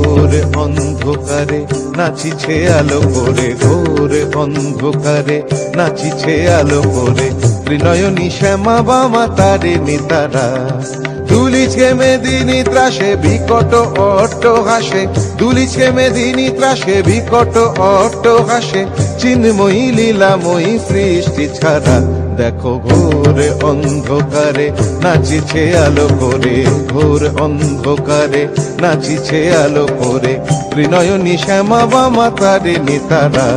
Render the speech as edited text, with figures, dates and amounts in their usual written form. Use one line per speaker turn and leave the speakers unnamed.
ঘোর অন্ধকারে নাচিছে আলো করে, ঘোর অন্ধকারে নাচিছে আলো করে, ত্রিনয়নী শ্যামা বামা তারে নিতারা। দুলিছে মেদিনী ত্রাসে বিকট অট্ট হাসে, দুলিছে মেদিনী ত্রাসে বিকট অট্ট হাসে, চিন্ময়ী লীলাময়ী সৃষ্টি ছাড়া। দেখো ঘোর অন্ধকারে নাচিছে আলো করে, ঘোর অন্ধকারে নাচিছে আলো করে, ত্রিনয়নী শ্যামা বামা তারে নিতারা।